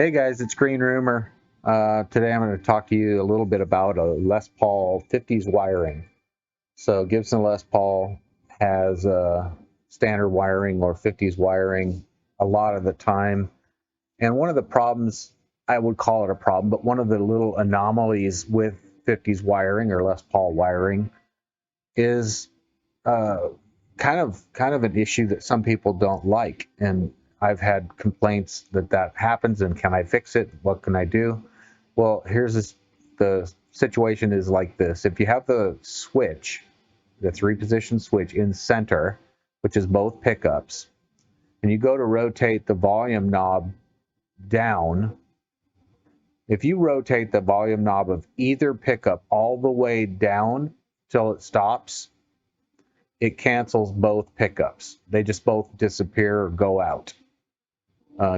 Hey guys, it's Green Rumor. Today I'm going to talk to you a little bit about a Les Paul 50s wiring. So Gibson Les Paul has standard wiring or 50s wiring a lot of the time. And one of the problems, I would call it a problem, but one of the little anomalies with 50s wiring or Les Paul wiring is uh, kind of an issue that some people don't like. And I've had complaints that happens, and can I fix it? What can I do? Well, the situation is like this. If you have the switch, the three position switch in center, which is both pickups, and you go to rotate the volume knob down, if you rotate the volume knob of either pickup all the way down till it stops, it cancels both pickups. They just both disappear or go out.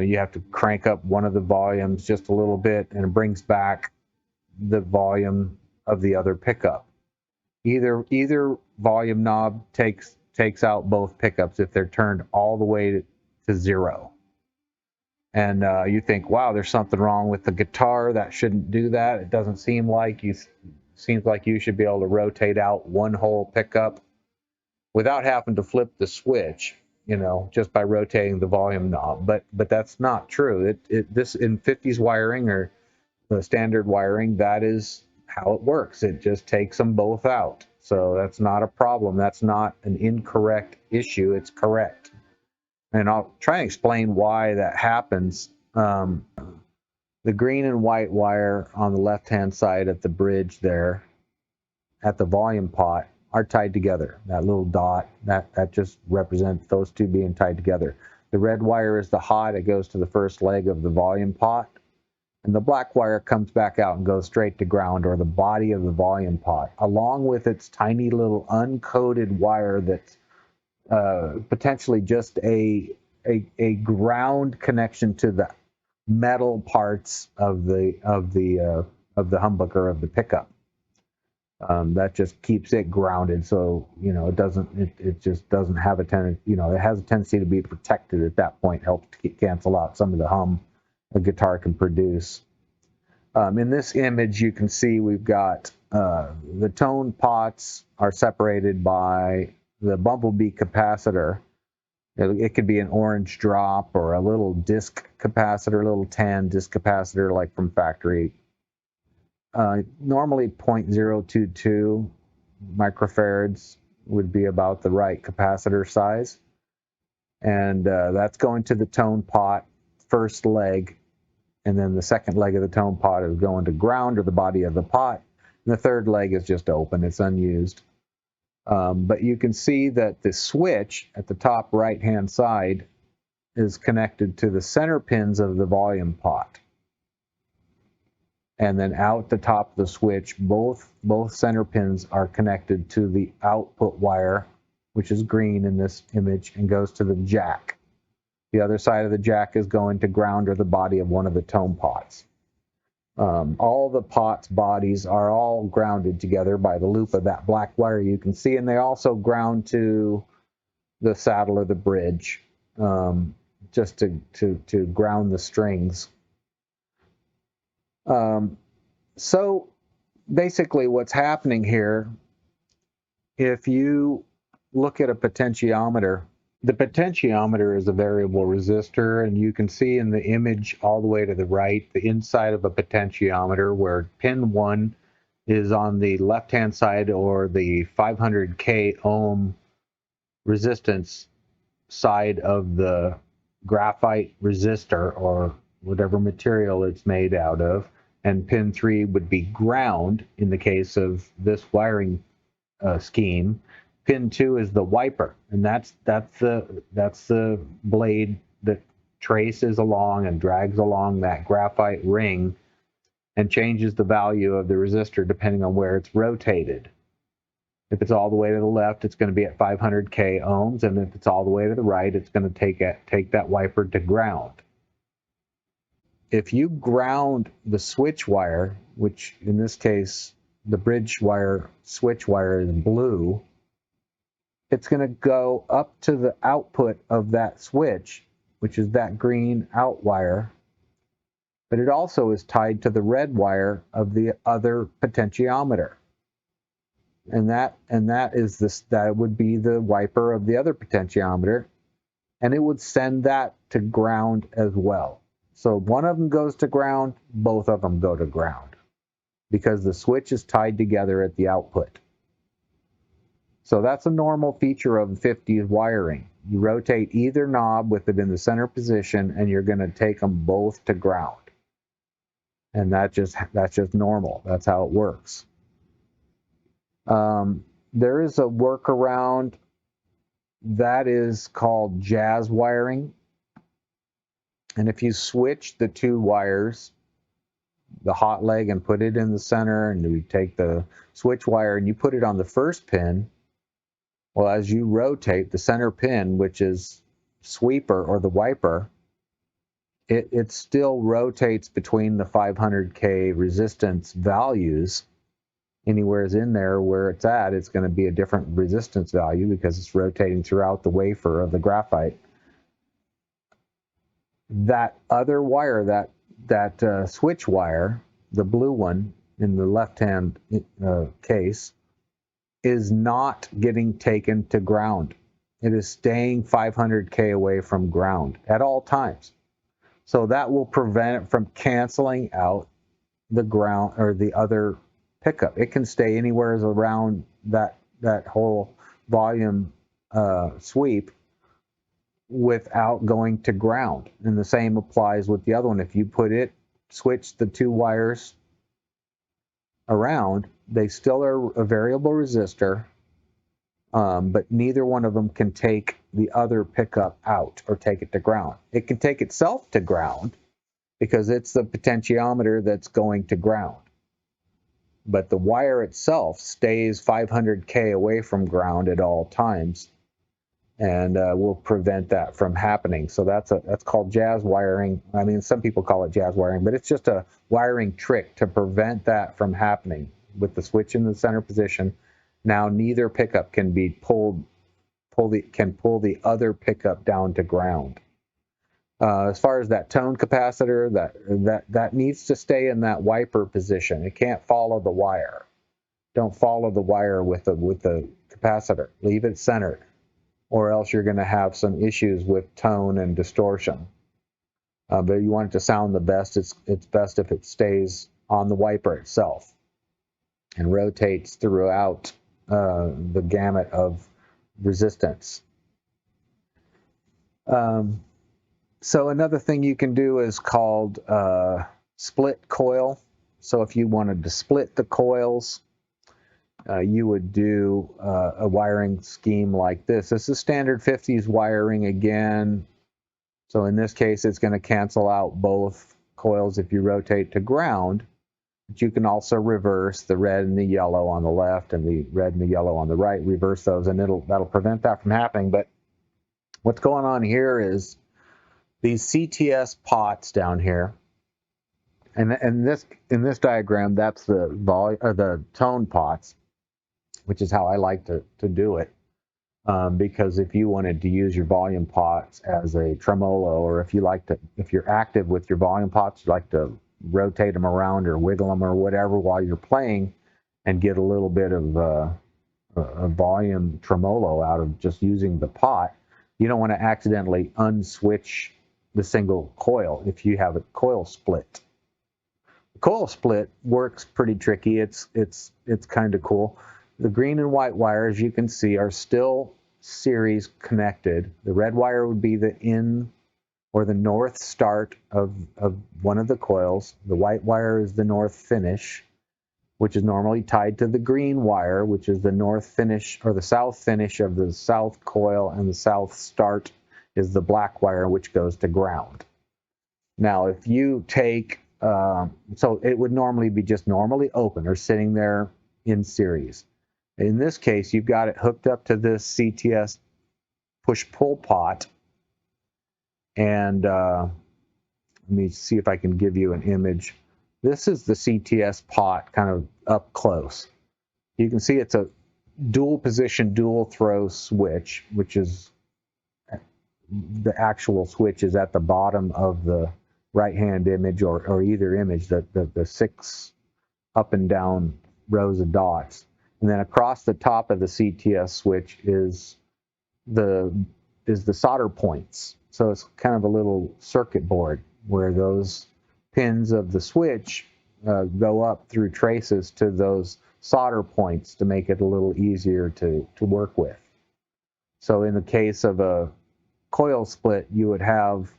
You have to crank up one of the volumes just a little bit, and it brings back the volume of the other pickup. Either volume knob takes out both pickups if they're turned all the way to zero. And you think, wow, there's something wrong with the guitar. That shouldn't do that. It doesn't seem like you. Seems like you should be able to rotate out one whole pickup without having to flip the switch, just by rotating the volume knob. But that's not true. This in 50s wiring or the standard wiring, that is how it works. It just takes them both out. So that's not a problem. That's not an incorrect issue. It's correct. And I'll try and explain why that happens. The green and white wire on the left-hand side at the bridge there, at the volume pot, are tied together. That little dot, that just represents those two being tied together. The red wire is the hot. It goes to the first leg of the volume pot. And the black wire comes back out and goes straight to ground, or the body of the volume pot, along with its tiny little uncoated wire that's potentially just a ground connection to the metal parts of the humbucker of the pickup. That just keeps it grounded, so it just doesn't have a tendency. It has a tendency to be protected at that point. Helps to cancel out some of the hum a guitar can produce. In this image, you can see we've got the tone pots are separated by the bumblebee capacitor. It could be an orange drop or a little disc capacitor, a little tan disc capacitor like from factory. Normally 0.022 microfarads would be about the right capacitor size. And that's going to the tone pot first leg. And then the second leg of the tone pot is going to ground, or the body of the pot. And the third leg is just open. It's unused. But you can see that the switch at the top right-hand side is connected to the center pins of the volume pot. And then out the top of the switch, both center pins are connected to the output wire, which is green in this image, and goes to the jack. The other side of the jack is going to ground, or the body of one of the tone pots. All the pots bodies are all grounded together by the loop of that black wire you can see, and they also ground to the saddle or the bridge, just to ground the strings. So basically what's happening here, if you look at a potentiometer, the potentiometer is a variable resistor, and you can see in the image all the way to the right, the inside of a potentiometer, where pin 1 is on the left-hand side, or the 500K ohm resistance side of the graphite resistor, or whatever material it's made out of, and pin 3 would be ground in the case of this wiring scheme. Pin 2 is the wiper, and that's the blade that traces along and drags along that graphite ring and changes the value of the resistor depending on where it's rotated. If it's all the way to the left, it's going to be at 500K ohms, and if it's all the way to the right, it's going to take that wiper to ground. If you ground the switch wire, which in this case the bridge wire, switch wire is blue, it's going to go up to the output of that switch, which is that green out wire, but it also is tied to the red wire of the other potentiometer. And that would be the wiper of the other potentiometer, and it would send that to ground as well. So one of them goes to ground, both of them go to ground, because the switch is tied together at the output. So that's a normal feature of 50s wiring. You rotate either knob with it in the center position, and you're going to take them both to ground. And that's just normal. That's how it works. There is a workaround that is called jazz wiring. And if you switch the two wires, the hot leg, and put it in the center, and you take the switch wire and you put it on the first pin, well, as you rotate the center pin, which is sweeper or the wiper, it still rotates between the 500K resistance values. Anywhere in there where it's at, it's going to be a different resistance value because it's rotating throughout the wafer of the graphite. That other wire, that switch wire, the blue one in the left-hand case, is not getting taken to ground. It is staying 500K away from ground at all times. So that will prevent it from canceling out the ground or the other pickup. It can stay anywhere around that whole volume sweep without going to ground. And the same applies with the other one. If you switch the two wires around, they still are a variable resistor, but neither one of them can take the other pickup out or take it to ground. It can take itself to ground because it's the potentiometer that's going to ground. But the wire itself stays 500K away from ground at all times, and will prevent that from happening. So that's called jazz wiring. I mean, some people call it jazz wiring, but it's just a wiring trick to prevent that from happening. With the switch in the center position, now neither pickup can be pull the other pickup down to ground. As far as that tone capacitor, that needs to stay in that wiper position. It can't follow the wire. Don't follow the wire with the capacitor. Leave it centered, or else you're going to have some issues with tone and distortion. But you want it to sound the best. It's best if it stays on the wiper itself and rotates throughout the gamut of resistance. So another thing you can do is called split coil. So if you wanted to split the coils, you would do a wiring scheme like this. This is standard 50s wiring again. So in this case, it's going to cancel out both coils if you rotate to ground. But you can also reverse the red and the yellow on the left and the red and the yellow on the right. Reverse those, and that'll prevent that from happening. But what's going on here is these CTS pots down here, and in this diagram, that's the tone pots, which is how I like to do it. Because if you wanted to use your volume pots as a tremolo, or if you're active with your volume pots, you like to rotate them around or wiggle them or whatever while you're playing, and get a little bit of a volume tremolo out of just using the pot, you don't want to accidentally unswitch the single coil if you have a coil split. The coil split works pretty tricky. It's kind of cool. The green and white wires, you can see, are still series connected. The red wire would be the in or the north start of one of the coils. The white wire is the north finish, which is normally tied to the green wire, which is the north finish or the south finish of the south coil, and the south start is the black wire, which goes to ground. Now, if you take, so it would normally be just normally open or sitting there in series. In this case, you've got it hooked up to this CTS push-pull pot, and let me see if I can give you an image. This is the CTS pot kind of up close. You can see it's a dual position, dual throw switch, which is the actual switch is at the bottom of the right-hand image or either image, the 6 up and down rows of dots. And then across the top of the CTS switch is the solder points. So it's kind of a little circuit board where those pins of the switch go up through traces to those solder points to make it a little easier to work with. So in the case of a coil split, you would have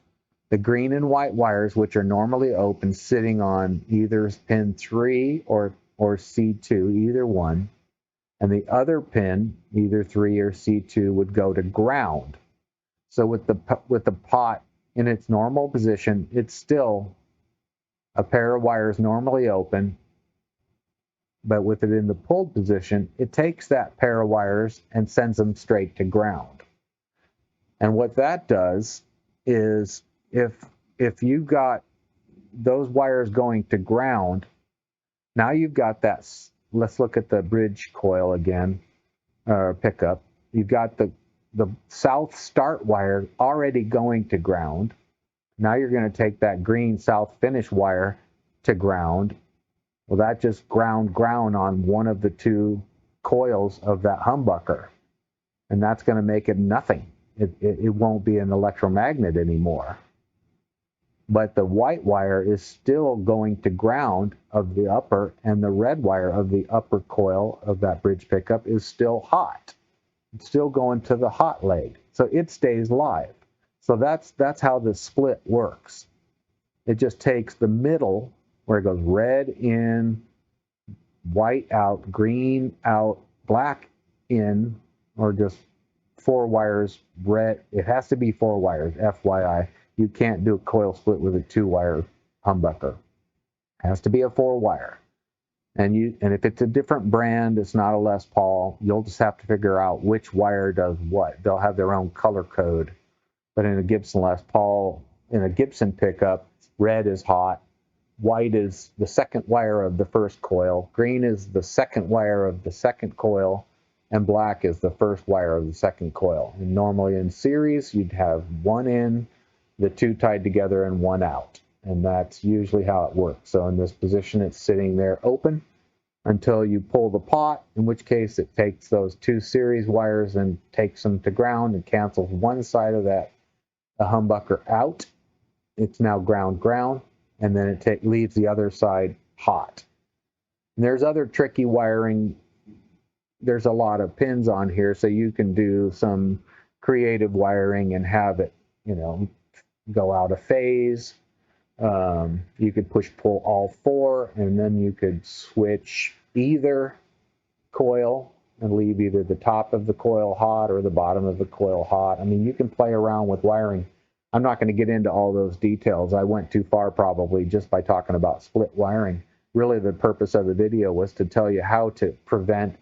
the green and white wires, which are normally open, sitting on either pin 3 or C2, either one. And the other pin, either 3 or C2, would go to ground. So with the pot in its normal position, it's still a pair of wires normally open, but with it in the pulled position, it takes that pair of wires and sends them straight to ground. And what that does is if you've got those wires going to ground, now you've got that. Let's look at the bridge coil again, or pickup. You've got the south start wire already going to ground. Now you're going to take that green south finish wire to ground. Well, that just ground on one of the 2 coils of that humbucker. And that's going to make it nothing. It won't be an electromagnet anymore. But the white wire is still going to ground of the upper, and the red wire of the upper coil of that bridge pickup is still hot. It's still going to the hot leg. So it stays live. So that's how the split works. It just takes the middle, where it goes red in, white out, green out, black in, or just 4 wires red. It has to be 4 wires, FYI. You can't do a coil split with a 2-wire humbucker. It has to be a 4-wire. And if it's a different brand, it's not a Les Paul, you'll just have to figure out which wire does what. They'll have their own color code. But in a Gibson Les Paul, in a Gibson pickup, red is hot, white is the second wire of the first coil, green is the second wire of the second coil, and black is the first wire of the second coil. And normally in series, you'd have 1 in, the 2 tied together, and 1 out. And that's usually how it works. So in this position, it's sitting there open until you pull the pot, in which case it takes those 2 series wires and takes them to ground and cancels one side of that humbucker out. It's now ground, and then it leaves the other side hot. And there's other tricky wiring. There's a lot of pins on here, so you can do some creative wiring and have it, go out of phase. You could push-pull all 4, and then you could switch either coil and leave either the top of the coil hot or the bottom of the coil hot. I mean, you can play around with wiring. I'm not going to get into all those details. I went too far probably just by talking about split wiring. Really, the purpose of the video was to tell you how to prevent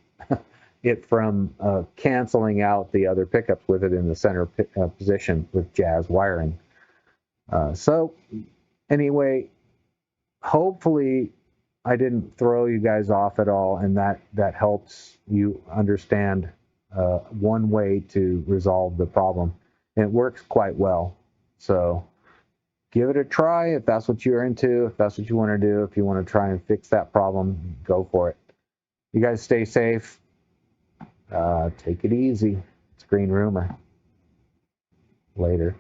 it from canceling out the other pickups with it in the center position with jazz wiring. So anyway, hopefully I didn't throw you guys off at all, and that helps you understand one way to resolve the problem. And it works quite well. So give it a try if that's what you're into, if that's what you want to do. If you want to try and fix that problem, go for it. You guys stay safe. Take it easy. It's Green Rumor. Later.